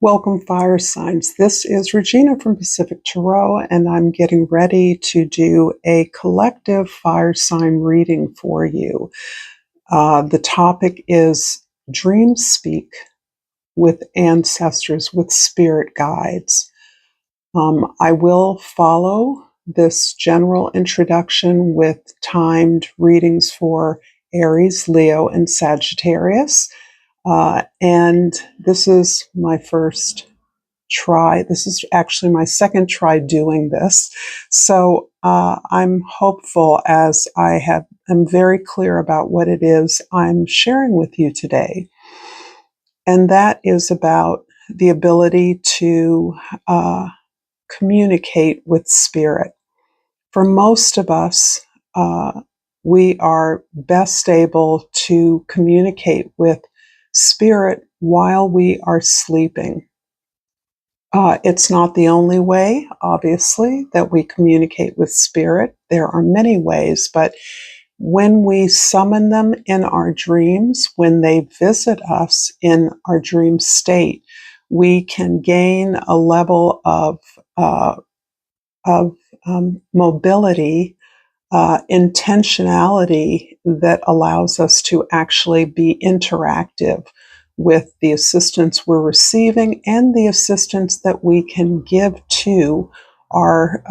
Welcome, fire signs. This is Regina from Pacific Tarot, and I'm getting ready to do a collective fire sign reading for you. The topic is Dream Speak with Ancestors, with Spirit Guides. I will follow this general introduction with timed readings for Aries, Leo, and Sagittarius. And this is my first try. This is actually my second try doing this. So I'm hopeful, as I'm very clear about what it is I'm sharing with you today. And that is about the ability to communicate with spirit. For most of us, we are best able to communicate with spirit while we are sleeping. It's not the only way, obviously, that we communicate with spirit. There are many ways, but when we summon them in our dreams, when they visit us in our dream state, we can gain a level of mobility, intentionality that allows us to actually be interactive with the assistance we're receiving and the assistance that we can give to our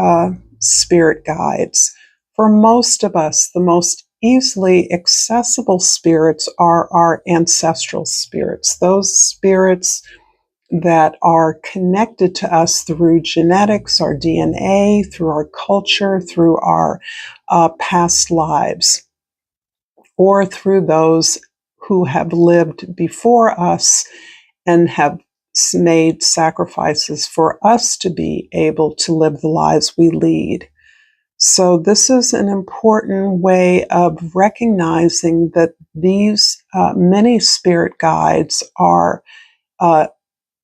spirit guides. For most of us, the most easily accessible spirits are our ancestral spirits, those spirits that are connected to us through genetics, our DNA, through our culture, through our past lives, or through those who have lived before us and have made sacrifices for us to be able to live the lives we lead. So this is an important way of recognizing that these many spirit guides are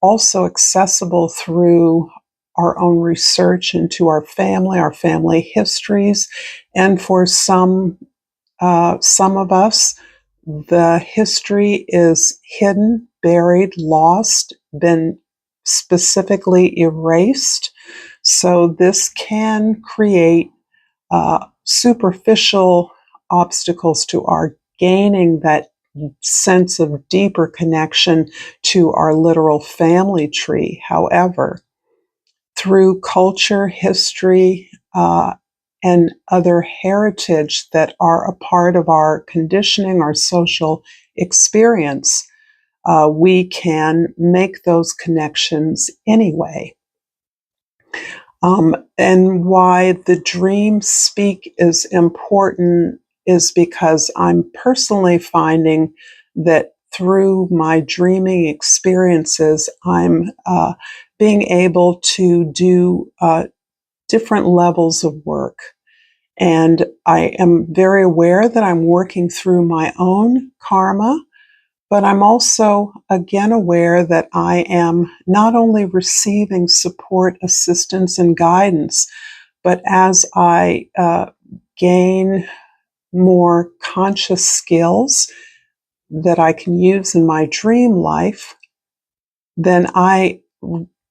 also accessible through our own research into our family histories, and for some of us, the history is hidden, buried, lost, been specifically erased. So this can create superficial obstacles to our gaining that sense of deeper connection to our literal family tree. However, through culture, history, and other heritage that are a part of our conditioning, our social experience, we can make those connections anyway. And why the dream speak is important is because I'm personally finding that through my dreaming experiences, I'm being able to do different levels of work. And I am very aware that I'm working through my own karma, but I'm also, again, aware that I am not only receiving support, assistance, and guidance, but as I gain more conscious skills that I can use in my dream life, then I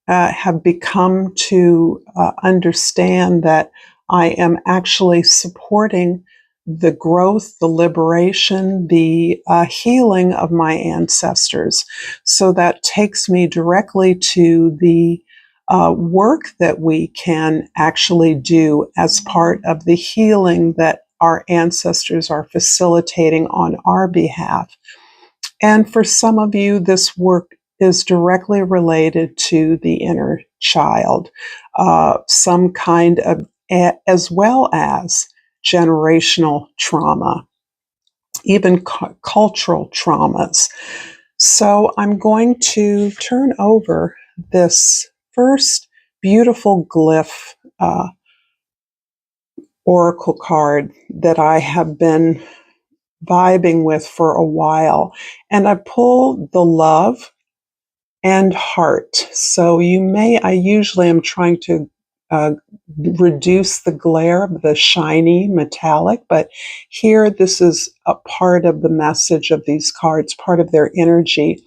have become to understand that I am actually supporting the growth, the liberation, the healing of my ancestors. So that takes me directly to the work that we can actually do as part of the healing that our ancestors are facilitating on our behalf. And for some of you, this work is directly related to the inner child, some kind of, as well as generational trauma, even cultural traumas. So I'm going to turn over this first beautiful glyph oracle card that I have been vibing with for a while. And I pull the love and heart. So I usually am trying to reduce the glare of the shiny metallic, but here this is a part of the message of these cards, part of their energy.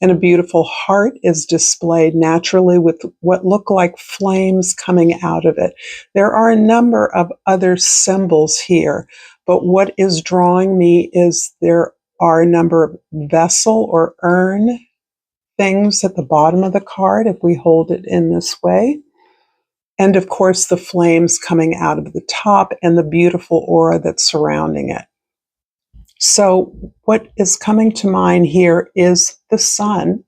and a beautiful heart is displayed naturally with what look like flames coming out of it. There are a number of other symbols here, but what is drawing me is there are a number of vessel or urn things at the bottom of the card if we hold it in this way. And of course, the flames coming out of the top and the beautiful aura that's surrounding it. So what is coming to mind here is the sun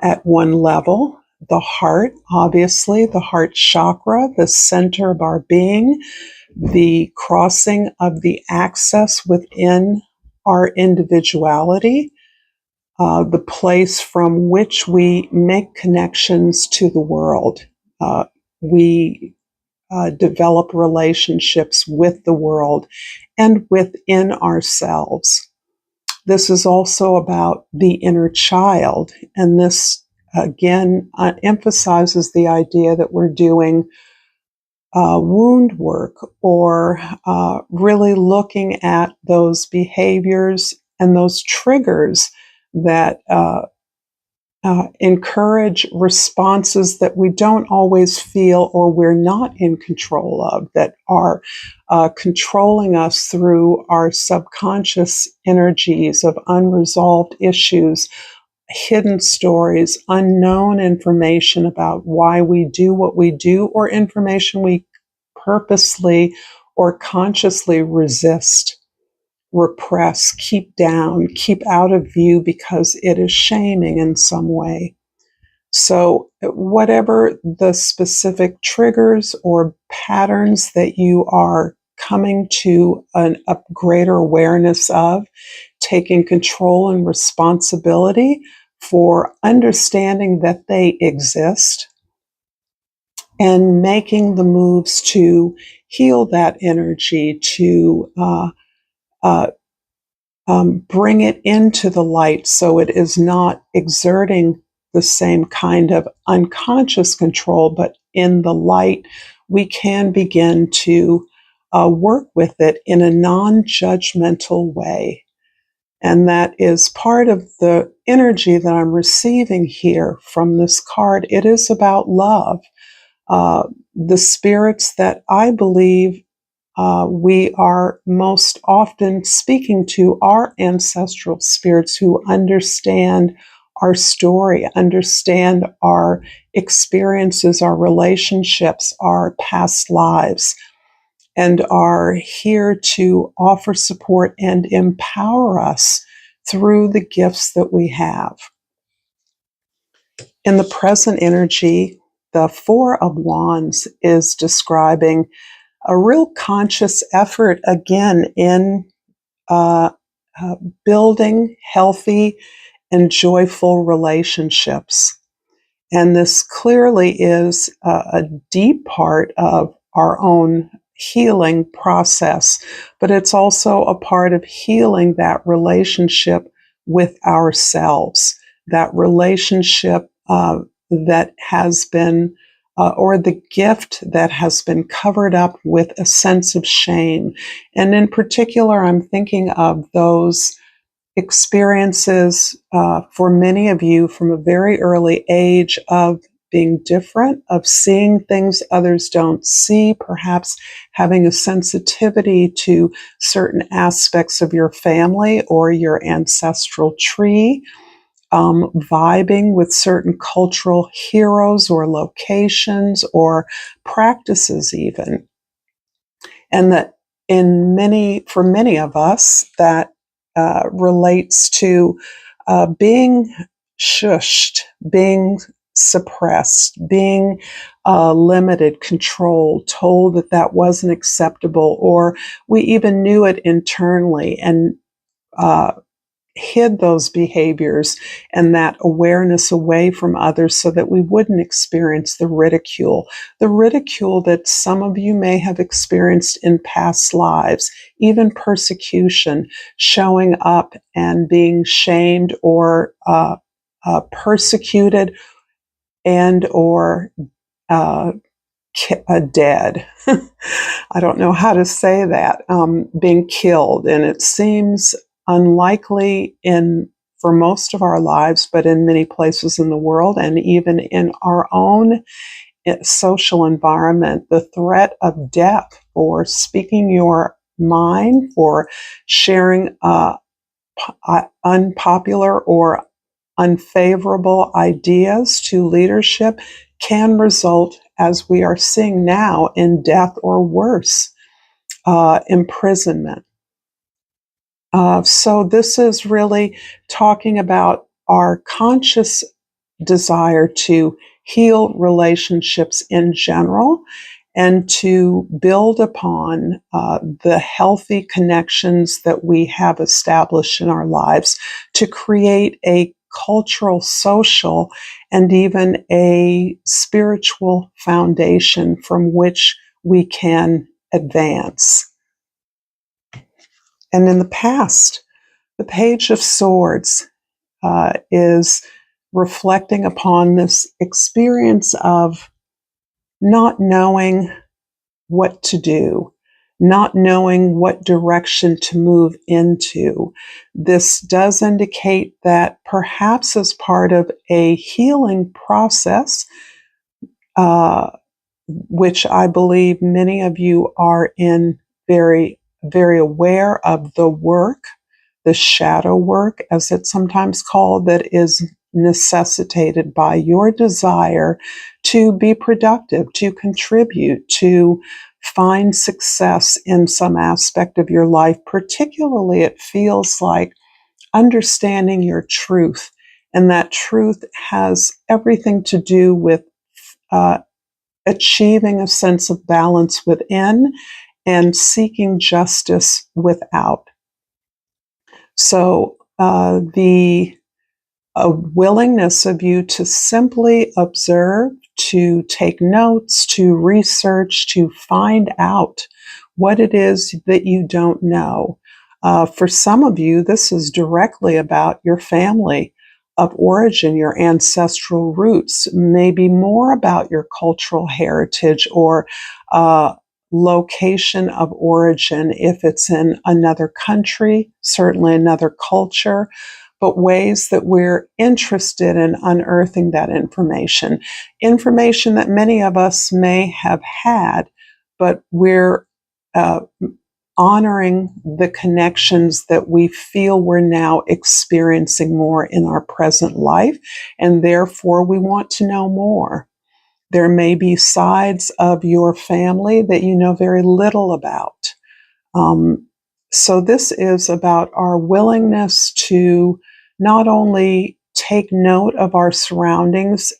at one level, the heart, obviously, the heart chakra, the center of our being, the crossing of the axis within our individuality, the place from which we make connections to the world. We develop relationships with the world and within ourselves. This is also about the inner child, and this again emphasizes the idea that we're doing wound work or really looking at those behaviors and those triggers that encourage responses that we don't always feel or we're not in control of, that are controlling us through our subconscious energies of unresolved issues, hidden stories, unknown information about why we do what we do, or information we purposely or consciously resist, repress, keep down, keep out of view because it is shaming in some way. So whatever the specific triggers or patterns that you are coming to a greater awareness of, taking control and responsibility for understanding that they exist and making the moves to heal that energy, to bring it into the light so it is not exerting the same kind of unconscious control, but in the light, we can begin to work with it in a non-judgmental way. And that is part of the energy that I'm receiving here from this card. It is about love. The spirits that I believe we are most often speaking to are ancestral spirits who understand our story, understand our experiences, our relationships, our past lives, and are here to offer support and empower us through the gifts that we have. In the present energy, the Four of Wands is describing a real conscious effort again in building healthy and joyful relationships. And this clearly is a deep part of our own healing process, but it's also a part of healing that relationship with ourselves, that relationship that has been or the gift that has been covered up with a sense of shame. And in particular, I'm thinking of those experiences for many of you from a very early age of being different, of seeing things others don't see, perhaps having a sensitivity to certain aspects of your family or your ancestral tree, vibing with certain cultural heroes or locations or practices even. And that for many of us, that relates to being shushed, being suppressed, being limited, controlled, told that that wasn't acceptable, or we even knew it internally and hid those behaviors and that awareness away from others so that we wouldn't experience the ridicule that some of you may have experienced in past lives, even persecution, showing up and being shamed or persecuted and or dead. I don't know how to say that, being killed. And it seems unlikely for most of our lives, but in many places in the world and even in our own social environment, the threat of death for speaking your mind, for sharing unpopular or unfavorable ideas to leadership can result, as we are seeing now, in death or worse, imprisonment. So this is really talking about our conscious desire to heal relationships in general and to build upon the healthy connections that we have established in our lives to create a cultural, social, and even a spiritual foundation from which we can advance. And in the past, the Page of Swords is reflecting upon this experience of not knowing what to do, not knowing what direction to move into. This does indicate that perhaps as part of a healing process, which I believe many of you are in very, very aware of the work, the shadow work, as it's sometimes called, that is necessitated by your desire to be productive, to contribute, to find success in some aspect of your life. Particularly, it feels like understanding your truth, and that truth has everything to do with achieving a sense of balance within and seeking justice without. So the willingness of you to simply observe, to take notes, to research, to find out what it is that you don't know. For some of you, this is directly about your family of origin, your ancestral roots, maybe more about your cultural heritage or location of origin, if it's in another country, certainly another culture, but ways that we're interested in unearthing that information. Information that many of us may have had, but we're honoring the connections that we feel we're now experiencing more in our present life, and therefore we want to know more. There may be sides of your family that you know very little about. So this is about our willingness to not only take note of our surroundings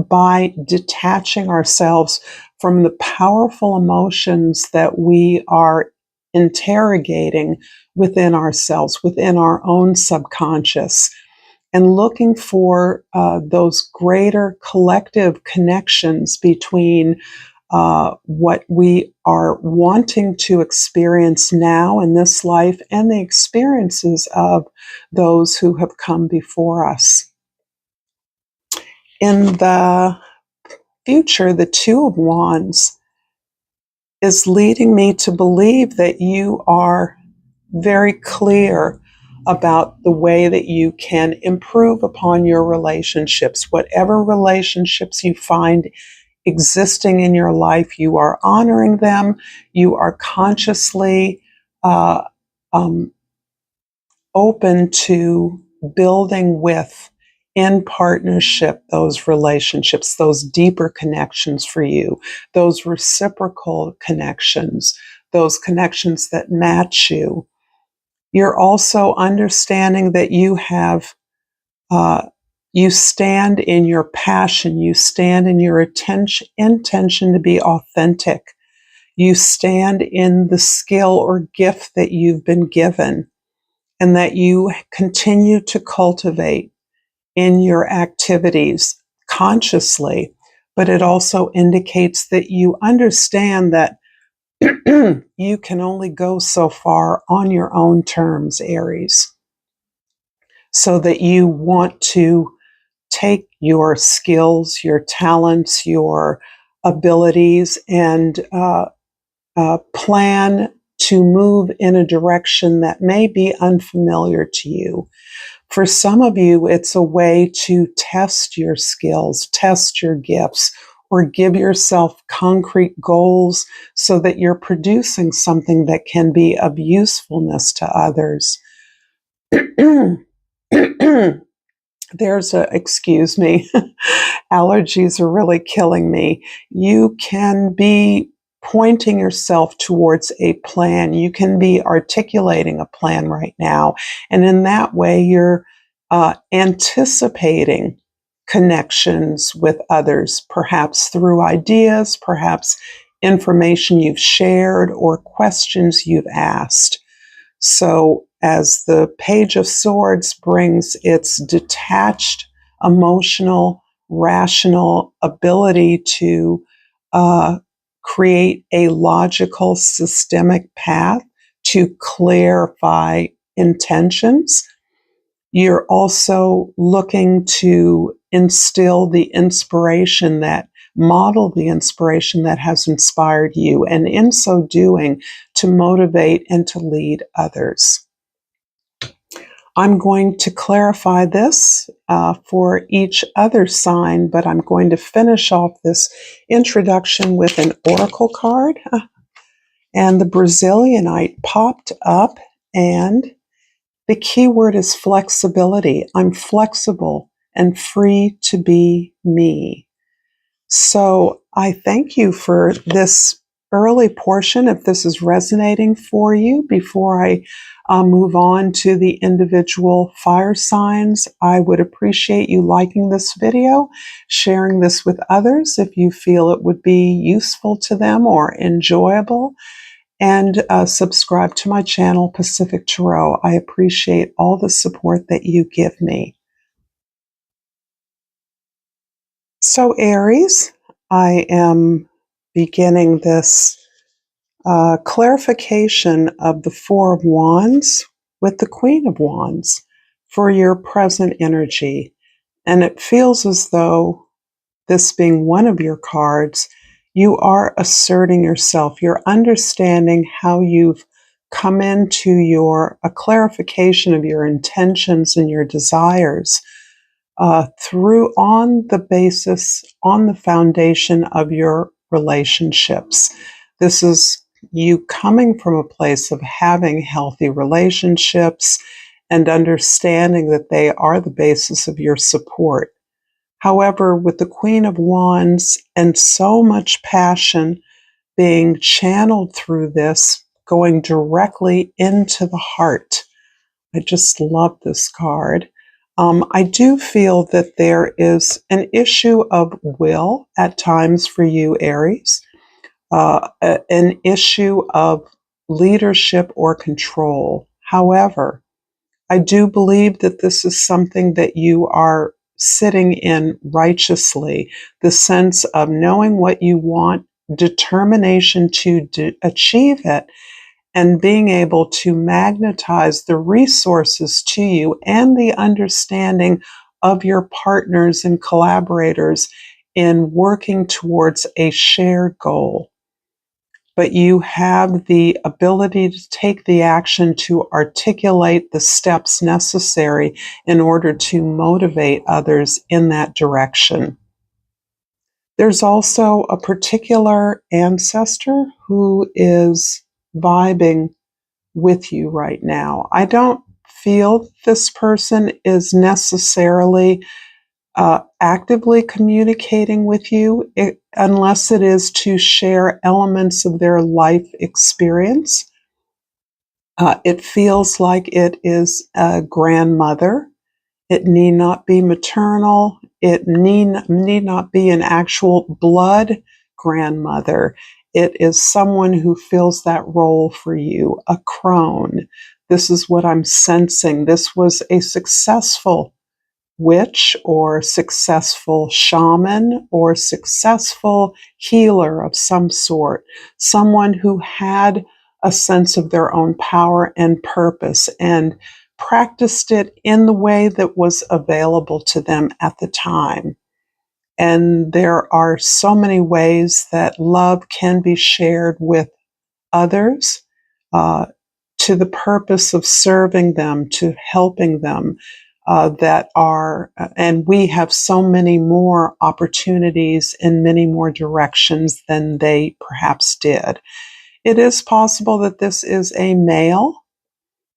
by detaching ourselves from the powerful emotions that we are interrogating within ourselves, within our own subconscious, and looking for those greater collective connections between what we are wanting to experience now in this life and the experiences of those who have come before us. In the future, the Two of Wands is leading me to believe that you are very clear about the way that you can improve upon your relationships. Whatever relationships you find existing in your life, you are honoring them, you are consciously uh, open to building with, in partnership, those relationships, those deeper connections for you, those reciprocal connections, those connections that match you. You're also understanding that you have, you stand in your passion, you stand in your intention to be authentic, you stand in the skill or gift that you've been given, and that you continue to cultivate in your activities consciously. But it also indicates that you understand that you can only go so far on your own terms, Aries. So that you want to take your skills, your talents, your abilities, and plan to move in a direction that may be unfamiliar to you. For some of you, it's a way to test your skills, test your gifts, or give yourself concrete goals so that you're producing something that can be of usefulness to others. Excuse me, allergies are really killing me. You can be pointing yourself towards a plan. You can be articulating a plan right now. And in that way, you're anticipating connections with others, perhaps through ideas, perhaps information you've shared, or questions you've asked. So, as the Page of Swords brings its detached, emotional, rational ability to create a logical, systemic path to clarify intentions, you're also looking to instill the inspiration that model the inspiration that has inspired you, and in so doing, to motivate and to lead others. I'm going to clarify this for each other sign, but I'm going to finish off this introduction with an oracle card. And the Brazilianite popped up, and the key word is flexibility. I'm flexible and free to be me. So I thank you for this early portion. If this is resonating for you, before I move on to the individual fire signs, I would appreciate you liking this video, sharing this with others if you feel it would be useful to them or enjoyable, and subscribe to my channel, Pacific Tarot. I appreciate all the support that you give me. So Aries, I am beginning this clarification of the Four of Wands with the Queen of Wands for your present energy. And it feels as though, this being one of your cards, you are asserting yourself. You're understanding how you've come into a clarification of your intentions and your desires on the foundation of your relationships. This is you coming from a place of having healthy relationships and understanding that they are the basis of your support. However, with the Queen of Wands and so much passion being channeled through this, going directly into the heart, I just love this card. I do feel that there is an issue of will at times for you, Aries, an issue of leadership or control. However, I do believe that this is something that you are sitting in righteously, the sense of knowing what you want, determination to achieve it, and being able to magnetize the resources to you and the understanding of your partners and collaborators in working towards a shared goal. But you have the ability to take the action to articulate the steps necessary in order to motivate others in that direction. There's also a particular ancestor who is vibing with you right now. I don't feel this person is necessarily actively communicating with you, unless it is to share elements of their life experience. It feels like it is a grandmother. It need not be maternal. It need not be an actual blood grandmother. It is someone who fills that role for you, a crone. This is what I'm sensing. This was a successful witch or successful shaman or successful healer of some sort, someone who had a sense of their own power and purpose and practiced it in the way that was available to them at the time. And there are so many ways that love can be shared with others to the purpose of serving them, to helping them, that are, and we have so many more opportunities in many more directions than they perhaps did. It is possible that this is a male.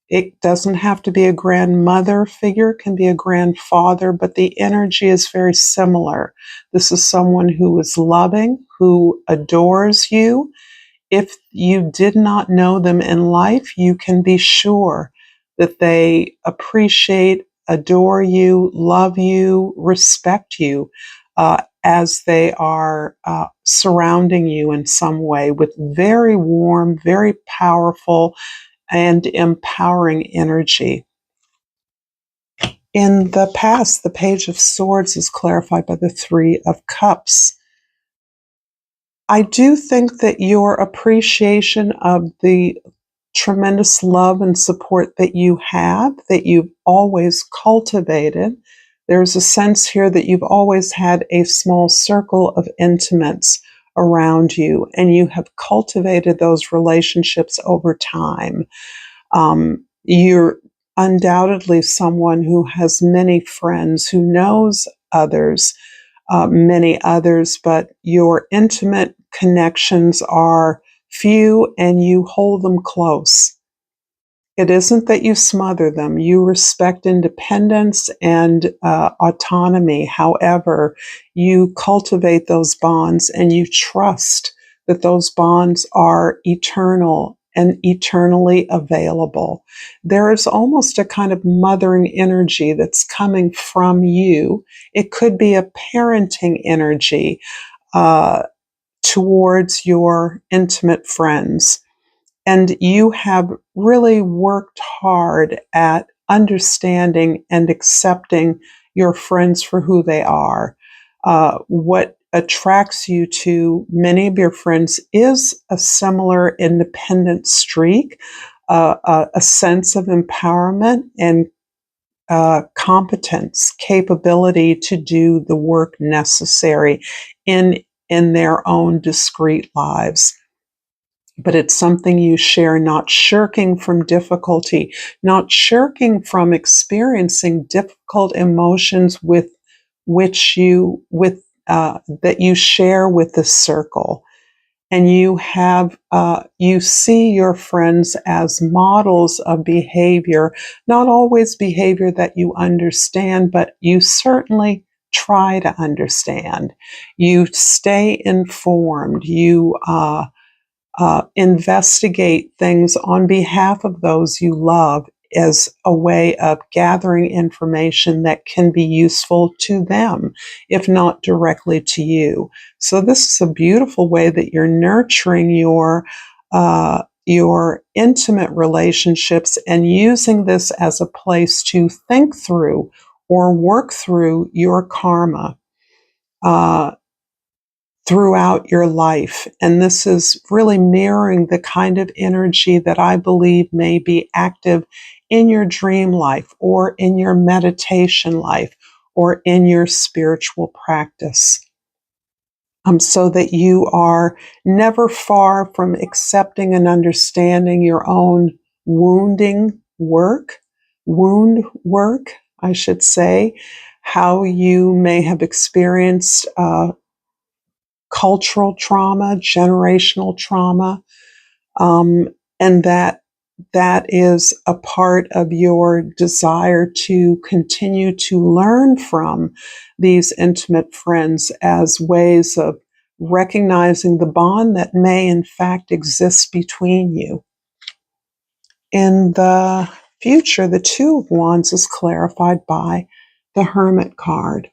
It doesn't have to be a grandmother figure, it can be a grandfather, but the energy is very similar. This is someone who is loving, who adores you. If you did not know them in life, you can be sure that they appreciate, adore you, love you, respect you as they are surrounding you in some way with very warm, very powerful, and empowering energy. In the past, the Page of Swords is clarified by the Three of Cups. I do think that your appreciation of the tremendous love and support that you have, that you've always cultivated, there's a sense here that you've always had a small circle of intimates around you, and you have cultivated those relationships over time. You're undoubtedly someone who has many friends, who knows others, many others, but your intimate connections are few and you hold them close. It isn't that you smother them. You respect independence and autonomy. However, you cultivate those bonds and you trust that those bonds are eternal and eternally available. There is almost a kind of mothering energy that's coming from you. It could be a parenting energy towards your intimate friends. And you have really worked hard at understanding and accepting your friends for who they are. What attracts you to many of your friends is a similar independent streak, a sense of empowerment and competence, capability to do the work necessary in their own discrete lives. But it's something you share, not shirking from difficulty, not shirking from experiencing difficult emotions with which you with that you share with the circle. And you see your friends as models of behavior, not always behavior that you understand, but you certainly try to understand. You stay informed. You investigate things on behalf of those you love as a way of gathering information that can be useful to them, if not directly to you. So this is a beautiful way that you're nurturing your intimate relationships and using this as a place to think through or work through your karma. Throughout your life. And this is really mirroring the kind of energy that I believe may be active in your dream life or in your meditation life or in your spiritual practice. So that you are never far from accepting and understanding your own wound work, I should say, how you may have experienced cultural trauma, generational trauma, and that is a part of your desire to continue to learn from these intimate friends as ways of recognizing the bond that may in fact exist between you. In the future, the Two of Wands is clarified by the Hermit card.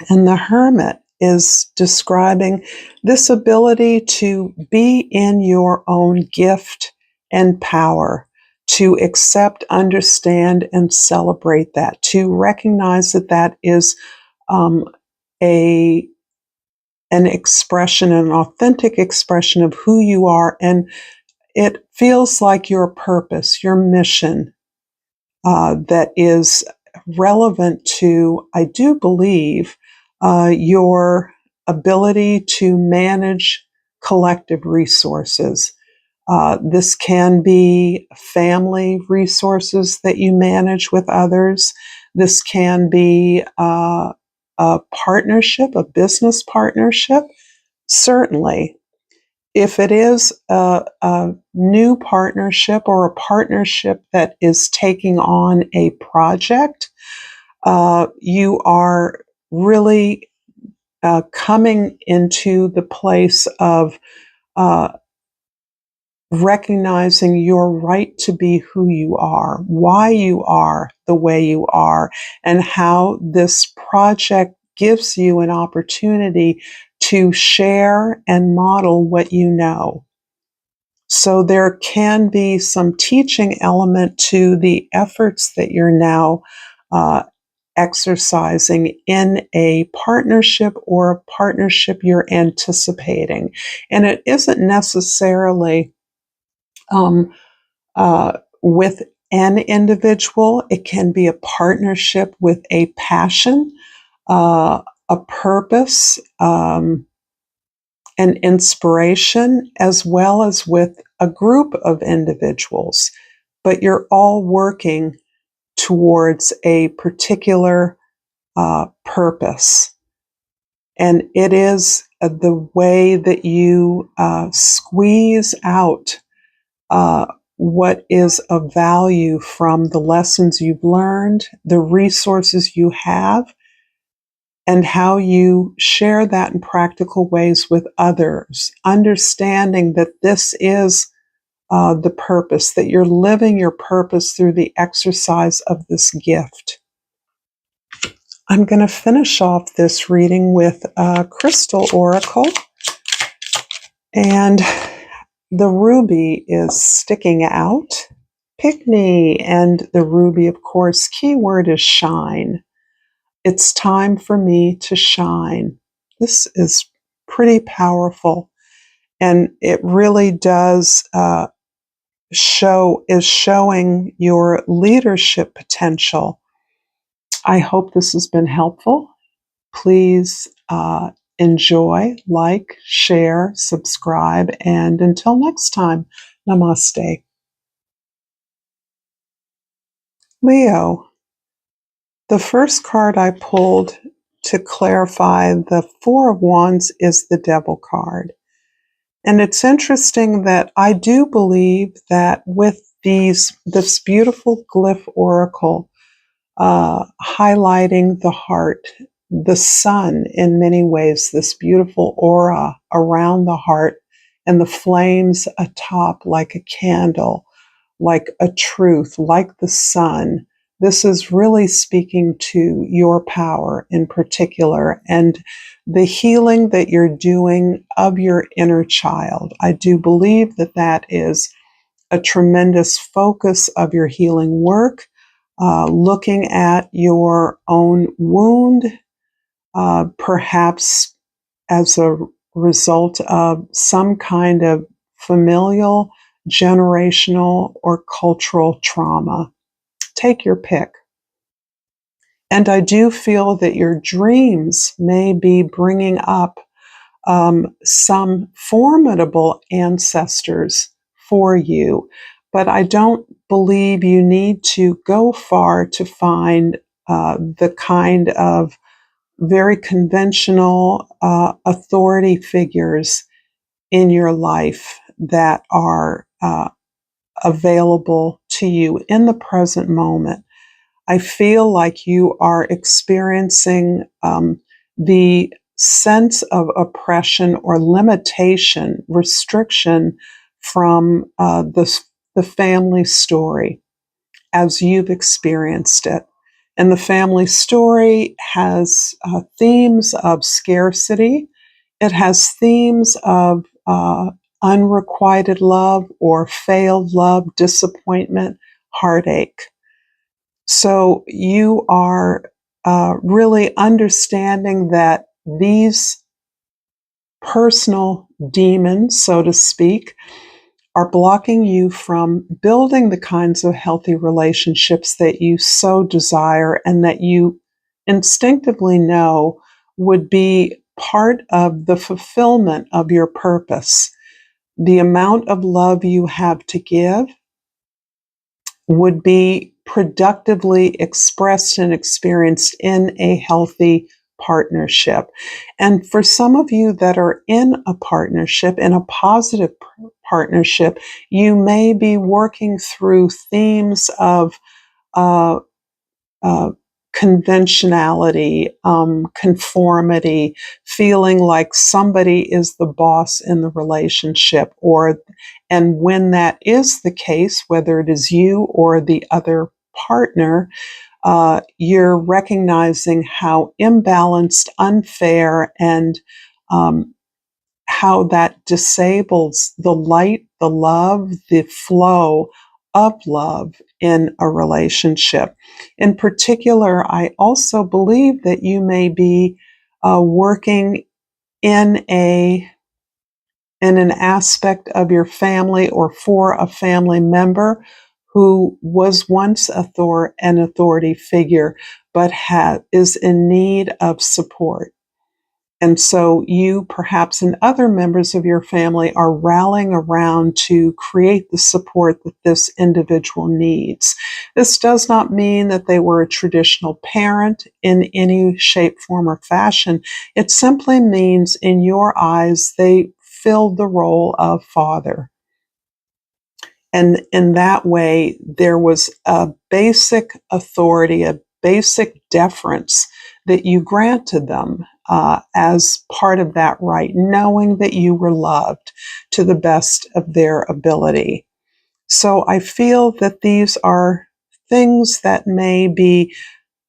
And the Hermit is describing this ability to be in your own gift and power, to accept, understand, and celebrate that, to recognize that that is a an expression, an authentic expression of who you are, and it feels like your purpose, your mission, that is relevant to, I do believe, your ability to manage collective resources, This can be family resources that you manage with others. This can be a partnership, a business partnership. Certainly, if it is a new partnership or a partnership that is taking on a project, you are really coming into the place of recognizing your right to be who you are, why you are the way you are, and how this project gives you an opportunity to share and model what you know. So there can be some teaching element to the efforts that you're now exercising in a partnership or a partnership you're anticipating. And it isn't necessarily with an individual. It can be a partnership with a passion, a purpose, an inspiration, as well as with a group of individuals. But you're all working towards a particular purpose. And it is the way that you squeeze out what is of value from the lessons you've learned, the resources you have, and how you share that in practical ways with others, understanding that this is the purpose, that you're living your purpose through the exercise of this gift. I'm going to finish off this reading with a crystal oracle, and the ruby is sticking out. Pick me, and the ruby, of course, keyword is shine. It's time for me to shine. This is pretty powerful, and it really does showing your leadership potential. I hope this has been helpful. Please enjoy, like, share, subscribe, and until next time, namaste. Leo, the first card I pulled to clarify the Four of Wands is the Devil card. And it's interesting that I do believe that with this beautiful glyph oracle highlighting the heart, the sun in many ways, this beautiful aura around the heart, and the flames atop like a candle, like a truth, like the sun. This is really speaking to your power in particular and the healing that you're doing of your inner child. I do believe that that is a tremendous focus of your healing work, looking at your own wound, perhaps as a result of some kind of familial, generational, or cultural trauma. Take your pick. And I do feel that your dreams may be bringing up some formidable ancestors for you, but I don't believe you need to go far to find the kind of very conventional authority figures in your life that are available to you in the present moment. I feel like you are experiencing the sense of oppression or limitation, restriction from the family story as you've experienced it. And the family story has themes of scarcity. It has themes of unrequited love or failed love, disappointment, heartache. So you are really understanding that these personal demons, so to speak, are blocking you from building the kinds of healthy relationships that you so desire and that you instinctively know would be part of the fulfillment of your purpose. the amount of love you have to give would be productively expressed and experienced in a healthy partnership. And for some of you that are in a partnership, in a positive partnership, you may be working through themes of uh, uh, conventionality, conformity, feeling like somebody is the boss in the relationship, and when that is the case, whether it is you or the other partner, you're recognizing how imbalanced, unfair, and how that disables the light, the love, the flow of love in a relationship. In particular, I also believe that you may be working in an aspect of your family or for a family member who was once an authority figure but is in need of support. And so you, perhaps, and other members of your family are rallying around to create the support that this individual needs. This does not mean that they were a traditional parent in any shape, form, or fashion. It simply means, in your eyes, they filled the role of father. And in that way, there was a basic authority, a basic deference that you granted them as part of that right, knowing that you were loved to the best of their ability. So I feel that these are things that may be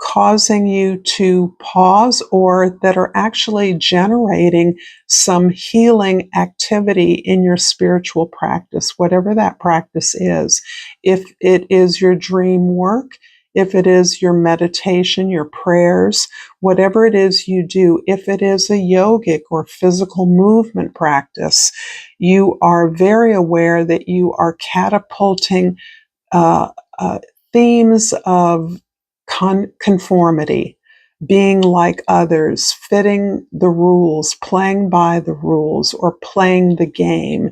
causing you to pause, or that are actually generating some healing activity in your spiritual practice, whatever that practice is. If it is your dream work, if it is your meditation, your prayers, whatever it is you do, if it is a yogic or physical movement practice, you are very aware that you are catapulting uh, uh, themes of conformity, being like others, fitting the rules, playing by the rules, or playing the game.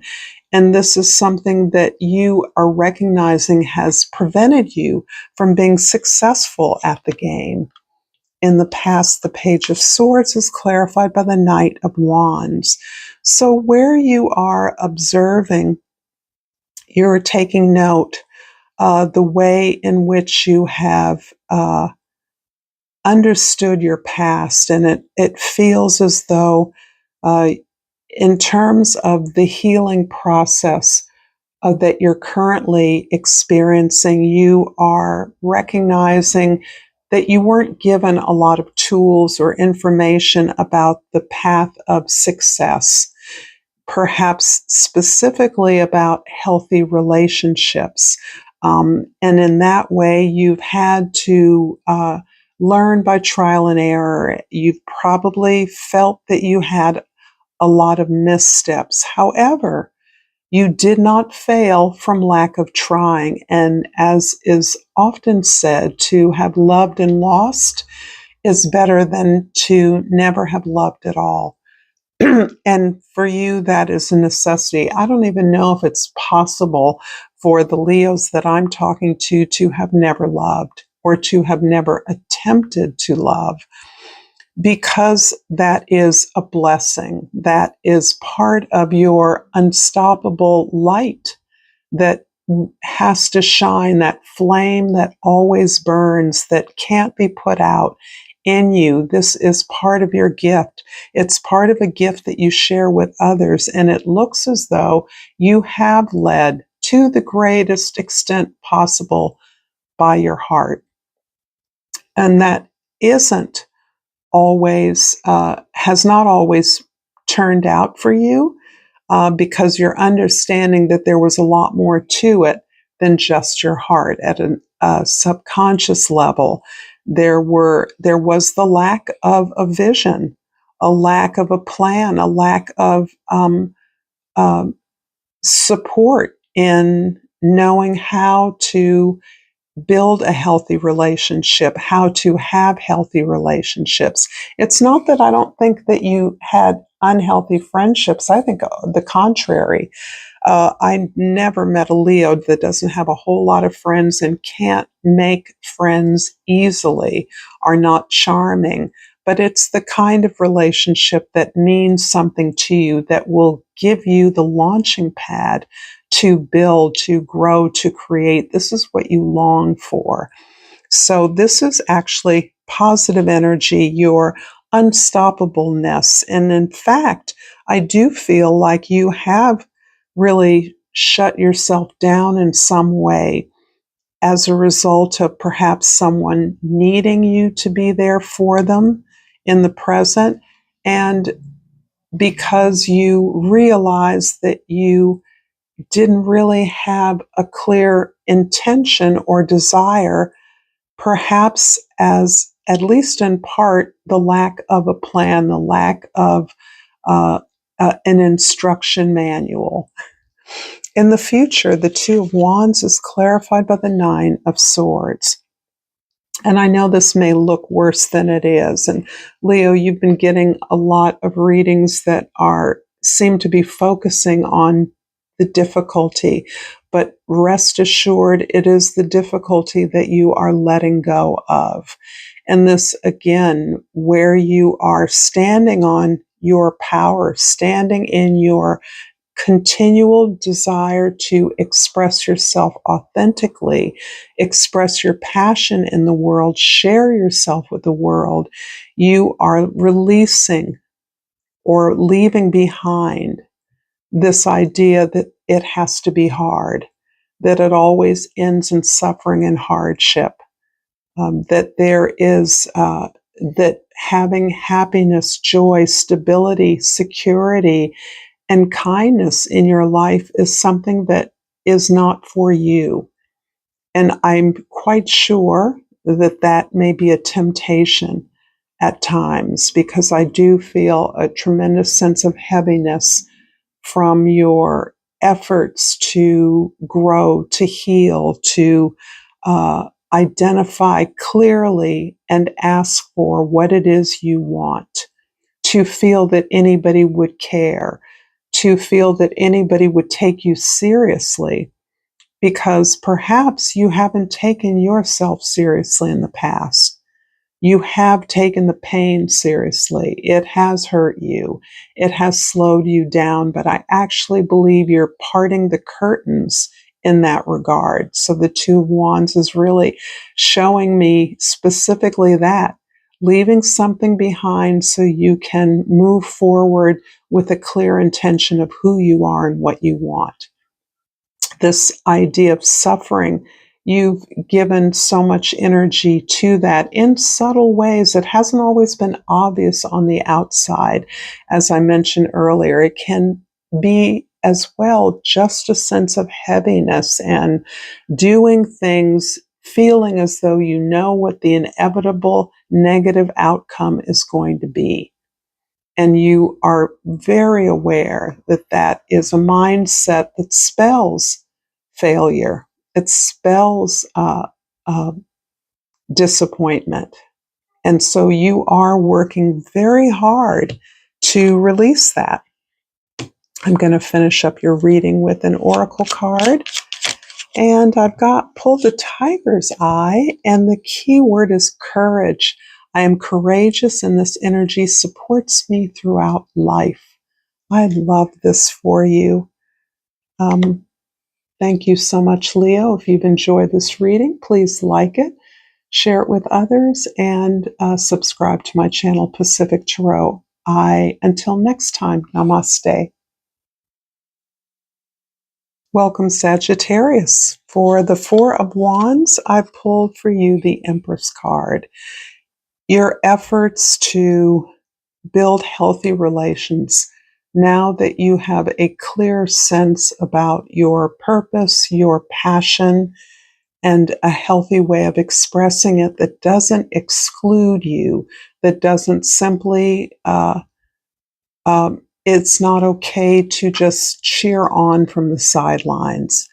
And this is something that you are recognizing has prevented you from being successful at the game. In the past, the Page of Swords is clarified by the Knight of Wands. So where you are observing, you're taking note the way in which you have understood your past, and it feels as though, uh, in terms of the healing process that you're currently experiencing, you are recognizing that you weren't given a lot of tools or information about the path of success, perhaps specifically about healthy relationships. And in that way, you've had to learn by trial and error. You've probably felt that you had a lot of missteps. However, you did not fail from lack of trying. And as is often said, to have loved and lost is better than to never have loved at all. And for you, that is a necessity. I don't even know if it's possible for the Leos that I'm talking to have never loved or to have never attempted to love, because that is a blessing. That is part of your unstoppable light that has to shine, that flame that always burns, that can't be put out in you. This is part of your gift. It's part of a gift that you share with others. And it looks as though you have led to the greatest extent possible by your heart. And that isn't always, has not always turned out for you, because you're understanding that there was a lot more to it than just your heart. At a subconscious level, there was the lack of a vision, a lack of a plan, a lack of um, support in knowing how to build a healthy relationship, how to have healthy relationships. It's not that I don't think that you had unhealthy friendships. I think the contrary. I never met a Leo that doesn't have a whole lot of friends and can't make friends easily, are not charming. But it's the kind of relationship that means something to you, that will give you the launching pad to build, to grow, to create. This is what you long for. So this is actually positive energy, your unstoppableness. And in fact, I do feel like you have really shut yourself down in some way as a result of perhaps someone needing you to be there for them in the present. And because you realize that you didn't really have a clear intention or desire, perhaps as, at least in part, the lack of a plan, the lack of an instruction manual. In the future, the Two of Wands is clarified by the Nine of Swords. And I know this may look worse than it is. And Leo, you've been getting a lot of readings that seem to be focusing on the difficulty. But rest assured, it is the difficulty that you are letting go of. And this, again, where you are standing on your power, standing in your continual desire to express yourself authentically, express your passion in the world, share yourself with the world, you are releasing or leaving behind this idea that it has to be hard, that it always ends in suffering and hardship, that there is, that having happiness, joy, stability, security, and kindness in your life is something that is not for you. And I'm quite sure that that may be a temptation at times, because I do feel a tremendous sense of heaviness from your efforts to grow, to heal, to identify clearly and ask for what it is you want, to feel that anybody would care, to feel that anybody would take you seriously, because perhaps you haven't taken yourself seriously in the past. You have taken the pain seriously. It has hurt you. It has slowed you down, but I actually believe you're parting the curtains in that regard. So the Two of Wands is really showing me specifically that, leaving something behind so you can move forward with a clear intention of who you are and what you want. This idea of suffering, you've given so much energy to that in subtle ways. It hasn't always been obvious on the outside. As I mentioned earlier, it can be as well just a sense of heaviness and doing things, feeling as though you know what the inevitable negative outcome is going to be. And you are very aware that that is a mindset that spells failure. It spells disappointment. And so you are working very hard to release that. I'm going to finish up your reading with an oracle card. And I've pulled a tiger's eye, and the key word is courage. I am courageous, and this energy supports me throughout life. I love this for you. Thank you so much, Leo. If you've enjoyed this reading, please like it, share it with others, and subscribe to my channel, Pacific Tarot. Until next time, namaste. Welcome, Sagittarius. For the Four of Wands, I've pulled for you the Empress card. Your efforts to build healthy relations, now that you have a clear sense about your purpose, your passion, and a healthy way of expressing it that doesn't exclude you, that doesn't simply it's not okay to just cheer on from the sidelines.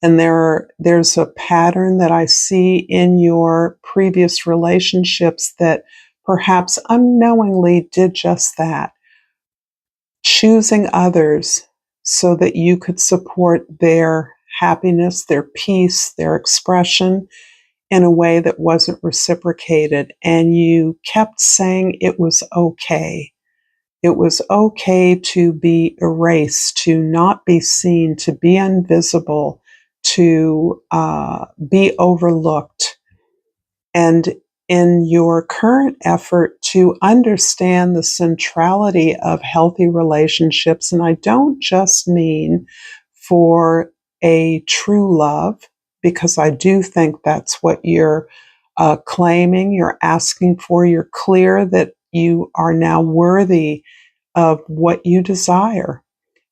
And there's a pattern that I see in your previous relationships that perhaps unknowingly did just that, choosing others so that you could support their happiness, their peace, their expression in a way that wasn't reciprocated. And you kept saying it was okay. It was okay to be erased, to not be seen, to be invisible, to be overlooked. And in your current effort to understand the centrality of healthy relationships, and I don't just mean for a true love, because I do think that's what you're claiming, you're asking for, you're clear that you are now worthy of what you desire.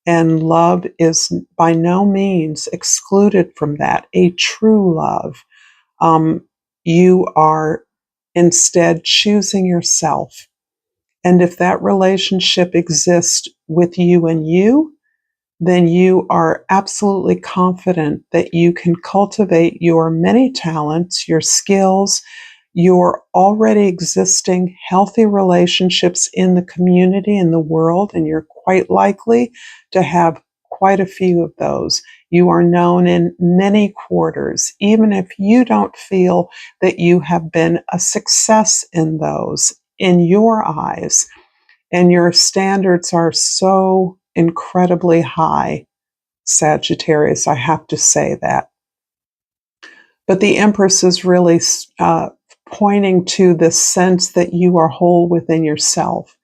And love is by no means excluded from that, a true love. Um, you are instead choosing yourself. And if that relationship exists with you and you, then you are absolutely confident that you can cultivate your many talents, your skills, your already existing healthy relationships in the community, in the world, and you're quite likely to have quite a few of those. You are known in many quarters, even if you don't feel that you have been a success in those in your eyes. And your standards are so incredibly high, Sagittarius. I have to say that. But the Empress is really pointing to the sense that you are whole within yourself.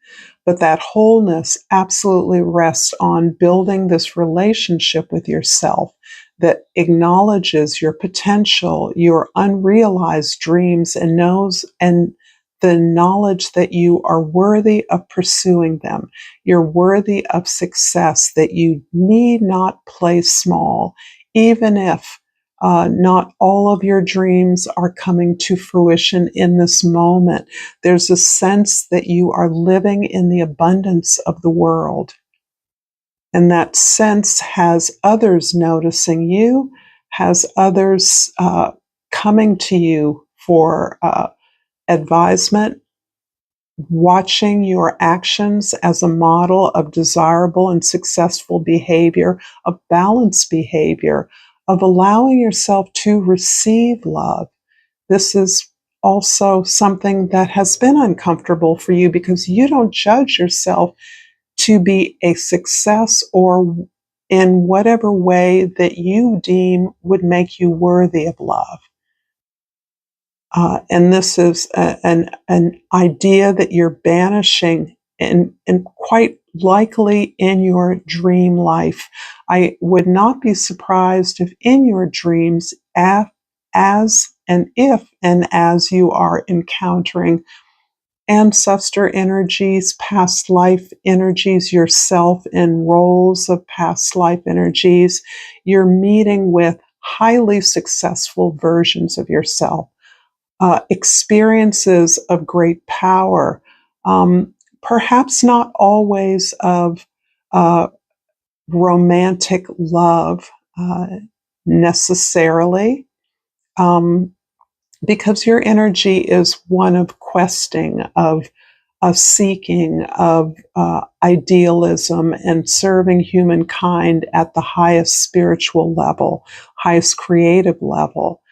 But that wholeness absolutely rests on building this relationship with yourself that acknowledges your potential, your unrealized dreams, and knows and the knowledge that you are worthy of pursuing them. You're worthy of success, that you need not play small, even if not all of your dreams are coming to fruition in this moment. There's a sense that you are living in the abundance of the world. And that sense has others noticing you, has others coming to you for advisement, watching your actions as a model of desirable and successful behavior, of balanced behavior, of allowing yourself to receive love. This is also something that has been uncomfortable for you because you don't judge yourself to be a success or in whatever way that you deem would make you worthy of love. And this is an idea that you're banishing and quite likely in your dream life. I would not be surprised if in your dreams, as and if and as you are encountering ancestor energies, past life energies, yourself in roles of past life energies, you're meeting with highly successful versions of yourself. Experiences of great power, perhaps not always of uh, romantic love necessarily, because your energy is one of questing, of seeking, of idealism and serving humankind at the highest spiritual level, highest creative level.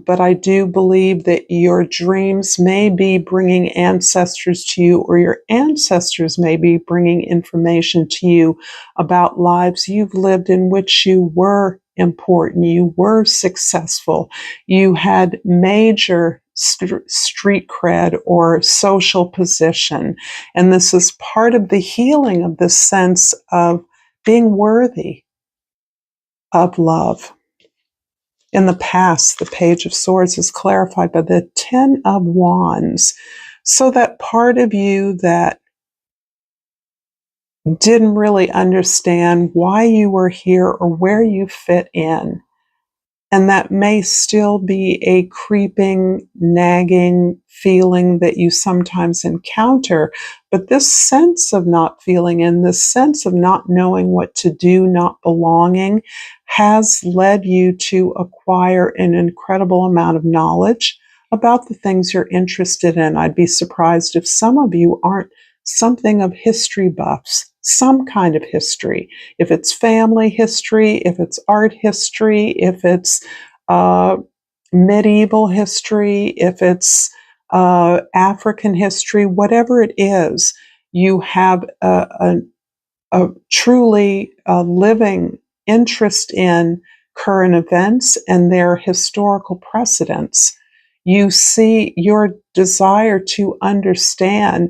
But I do believe that your dreams may be bringing ancestors to you, or your ancestors may be bringing information to you about lives you've lived in which you were important, you were successful, you had major street cred or social position. And this is part of the healing of this sense of being worthy of love. In the past, the Page of Swords is clarified by the Ten of Wands. So that part of you that didn't really understand why you were here or where you fit in, and that may still be a creeping, nagging feeling that you sometimes encounter. But this sense of not feeling in, this sense of not knowing what to do, not belonging, has led you to acquire an incredible amount of knowledge about the things you're interested in. I'd be surprised if some of you aren't something of history buffs, some kind of history. If it's family history, if it's art history, if it's medieval history, if it's African history, whatever it is, you have a truly living interest in current events and their historical precedents. You see your desire to understand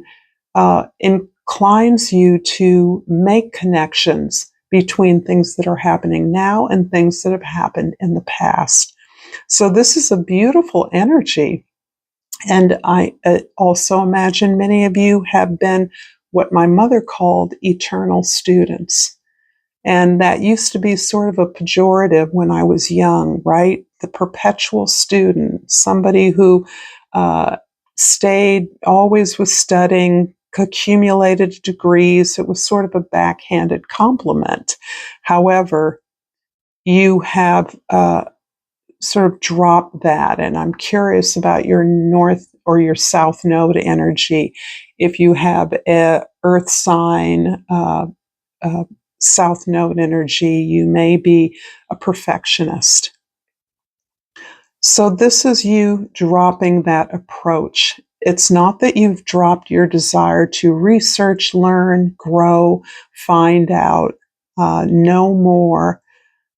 inclines you to make connections between things that are happening now and things that have happened in the past. So this is a beautiful energy. And I also imagine many of you have been what my mother called eternal students. And that used to be sort of a pejorative when I was young, right? The perpetual student, somebody who stayed, always was studying, accumulated degrees. It was sort of a backhanded compliment. However, you have sort of dropped that, and I'm curious about your north or your south node energy. If you have a earth sign, south node energy, you may be a perfectionist. So this is you dropping that approach. It's not that you've dropped your desire to research, learn, grow, find out, know more,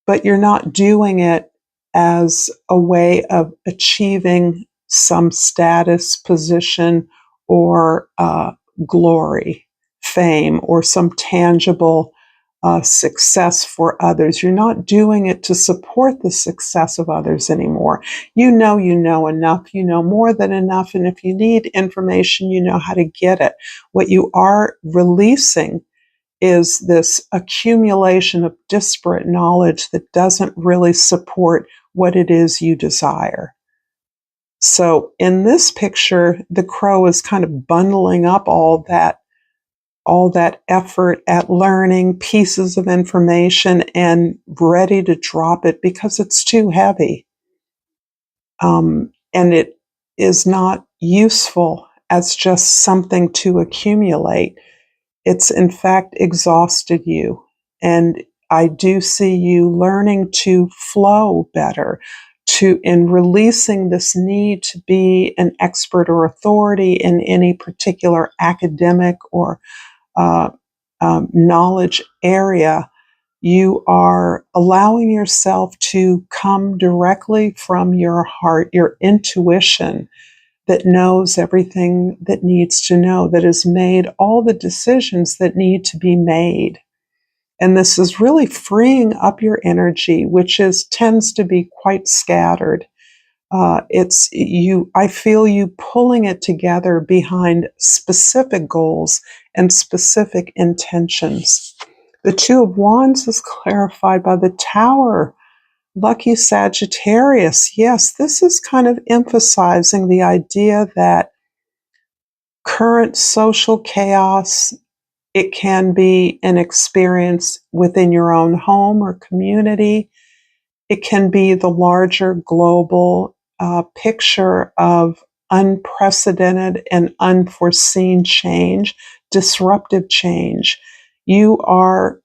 but you're not doing it as a way of achieving some status, position, or glory, fame, or some tangible success for others. You're not doing it to support the success of others anymore. You know enough, you know more than enough, and if you need information, you know how to get it. What you are releasing is this accumulation of disparate knowledge that doesn't really support what it is you desire. So in this picture, the crow is kind of bundling up all that effort at learning pieces of information and ready to drop it because it's too heavy. And it is not useful as just something to accumulate. It's in fact exhausted you. And I do see you learning to flow better, in releasing this need to be an expert or authority in any particular academic or knowledge area. You are allowing yourself to come directly from your heart, your intuition that knows everything that needs to know, that has made all the decisions that need to be made. And this is really freeing up your energy, which tends to be quite scattered. I feel you pulling it together behind specific goals and specific intentions. The Two of Wands is clarified by the Tower. Lucky Sagittarius. Yes, this is kind of emphasizing the idea that current social chaos, it can be an experience within your own home or community. It can be the larger global picture of unprecedented and unforeseen change, disruptive change. You are,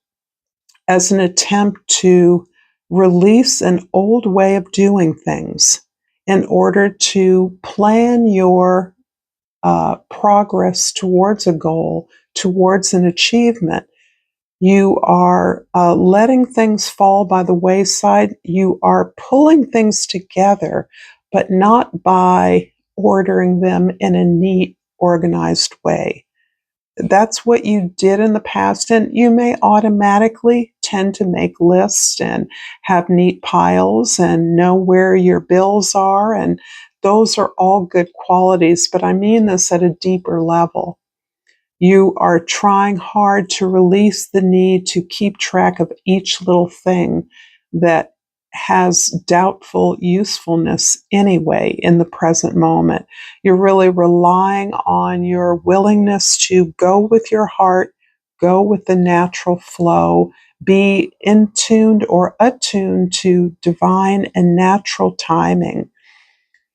as an attempt to release an old way of doing things in order to plan your progress towards a goal, towards an achievement. You are letting things fall by the wayside. You are pulling things together, but not by ordering them in a neat, organized way. That's what you did in the past, and you may automatically tend to make lists and have neat piles and know where your bills are, and those are all good qualities, but I mean this at a deeper level. You are trying hard to release the need to keep track of each little thing that has doubtful usefulness anyway in the present moment. You're really relying on your willingness to go with your heart, go with the natural flow, be in tuned or attuned to divine and natural timing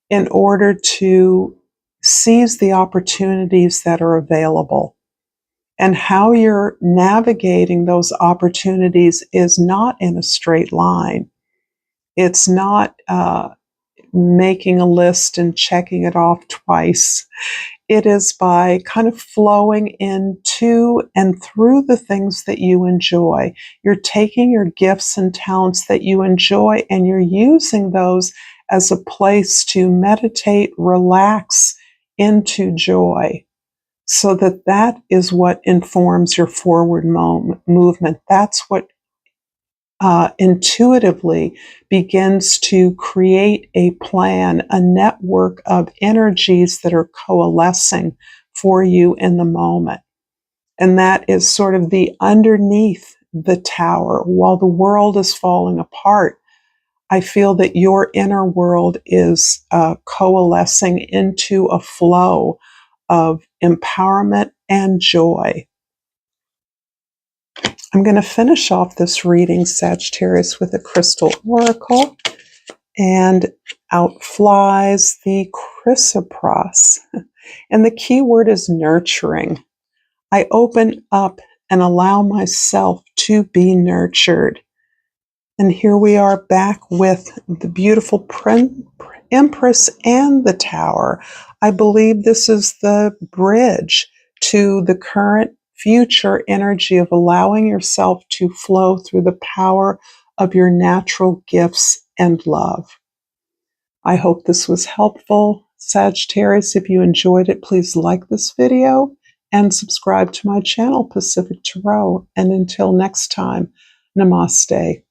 in order to seize the opportunities that are available. And how you're navigating those opportunities is not in a straight line. It's not making a list and checking it off twice. It is by kind of flowing into and through the things that you enjoy. You're taking your gifts and talents that you enjoy and you're using those as a place to meditate, relax into joy. So that is what informs your forward movement. That's what intuitively begins to create a plan, a network of energies that are coalescing for you in the moment. And that is sort of the underneath the tower. While the world is falling apart, I feel that your inner world is coalescing into a flow of empowerment and joy. I'm going to finish off this reading, Sagittarius, with a crystal oracle, and out flies the chrysoprase. And the key word is nurturing. I open up and allow myself to be nurtured. And here we are back with the beautiful Empress and the Tower. I believe this is the bridge to the current future energy of allowing yourself to flow through the power of your natural gifts and love. I hope this was helpful. Sagittarius, if you enjoyed it, please like this video and subscribe to my channel, Pacific Tarot. And until next time, namaste.